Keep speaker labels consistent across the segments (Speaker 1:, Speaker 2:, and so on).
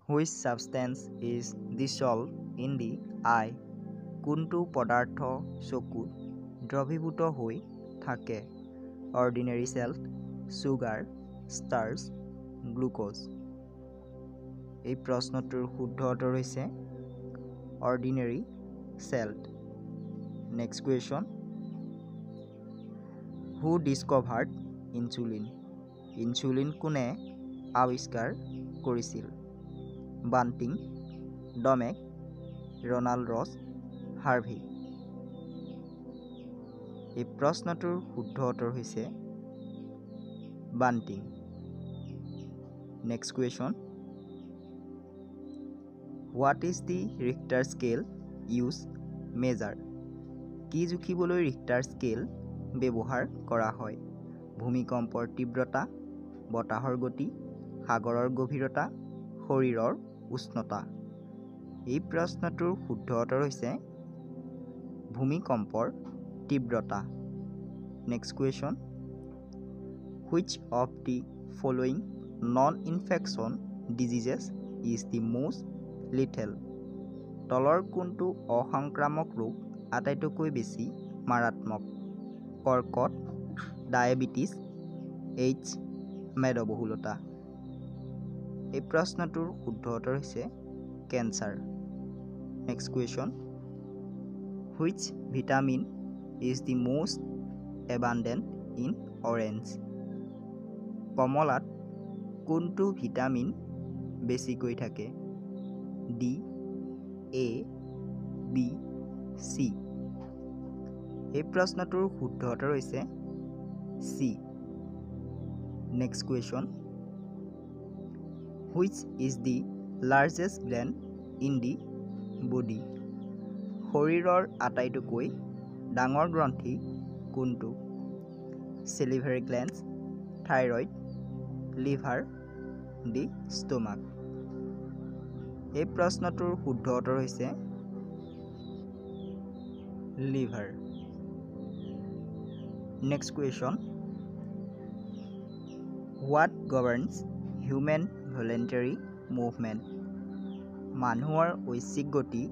Speaker 1: Which substance is dissolved in the eye? কোনটো পদাৰ্থ চকুত দ্ৰৱীভূত হৈ থাকে? Ordinary salt, sugar, starch, glucose. এই প্ৰশ্নটোৰ শুদ্ধ উত্তৰ হৈছে ordinary salt. Next question. Who discovered insulin? Insulin কোনে আৱিষ্কাৰ কৰিছিল? Banting, Domagk, Ronald Ross, Harvey. এই প্ৰশ্নটোৰ শুদ্ধ উত্তৰ হৈছে Banting. Next question. What is the Richter scale used measure? কি জুখিবলৈ ৰিক্টাৰ স্কেল ব্যৱহাৰ কৰা হয়? ভূমিকম্পৰ তীব্ৰতা, বতাহৰ গতি, সাগৰৰ গভীৰতা, শৰীৰৰ উষ্ণতা. এই প্ৰশ্নটোৰ শুদ্ধ উত্তৰ হৈছে ভূমিকম্পৰ তীব্ৰতা. Next question. Which of the following non-infection diseases is the most lethal? তলৰ কোনটো অসংক্ৰামক ৰোগ আটাইতকৈ বেছি মাৰাত্মক? কৰ্কট, ডায়েবেটিছ, এইডছ, মেদবহুলতা. এই প্ৰশ্নটোৰ শুদ্ধ উত্তৰ হৈছে cancer. Next question. Which vitamin is the most abundant in orange? কমলাত কোনটো ভিটামিন বেছিকৈ থাকে? ডি, এ, বি, চি. এই প্ৰশ্নটোৰ শুদ্ধ উত্তৰ হৈছে C. Next question. Which is the largest gland in the body? শৰীৰৰ আটাইতকৈ ডাঙৰ গ্ৰন্থি কোনটো? salivary glands, thyroid, liver, the stomach. এই প্ৰশ্নটোৰ শুদ্ধ উত্তৰ হৈছে liver. Next question. What governs human voluntary movement? মানুহৰ ঐচ্ছিক গতি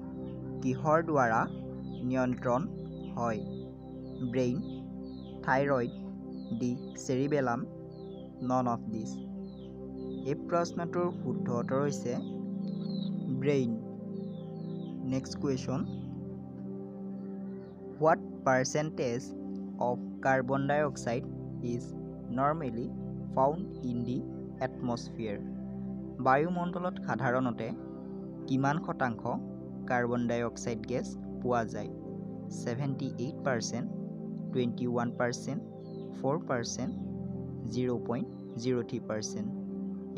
Speaker 1: কিহৰ দ্বাৰা নিয়ন্ত্ৰণ হয়? Brain, thyroid, the cerebellum, none of this. এই প্ৰশ্নটোৰ শুদ্ধ উত্তৰ হৈছে brain. Next question. What percentage of carbon dioxide is normally found in the atmosphere? বায়ুমণ্ডলত সাধাৰণতে কিমান শতাংশ কাৰ্বন ডাই অক্সাইড গেছ পোৱা যায়? 78%, 21%, 4%, 0.03%.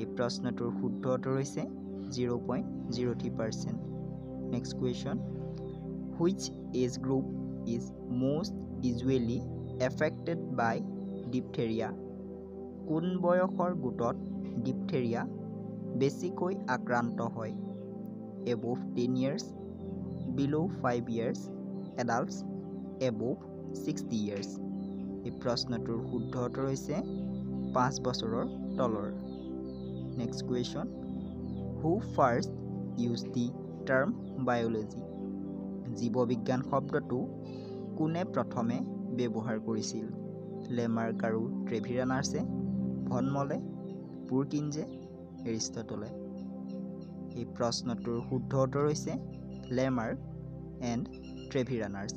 Speaker 1: এই প্ৰশ্নটোৰ শুদ্ধ উত্তৰ হৈছে 0.03%. Next question. Which age group is most usually affected by diphtheria? কোন বয়সৰ গোটত ডিপথেৰিয়া বেছিকৈ আক্ৰান্ত হয়? above 10 years, below 5 years, adults, above 60 years. এই প্ৰশ্নটোৰ শুদ্ধ উত্তৰ হৈছে 5 বছৰৰ তলৰ. Next question. Who first used the term biology? জীৱবিজ্ঞান শব্দটো কোনে প্ৰথমে ব্যৱহাৰ কৰিছিল? লেমাৰ্ক আৰু ট্ৰেভিৰানাৰ্ছে, ভন মলে, পুৰকিনজে, এৰিষ্টটলে. এই প্ৰশ্নটোৰ শুদ্ধ উত্তৰ হৈছে লেমাৰ্ক এণ্ড ট্ৰেভিৰানাৰ্ছ.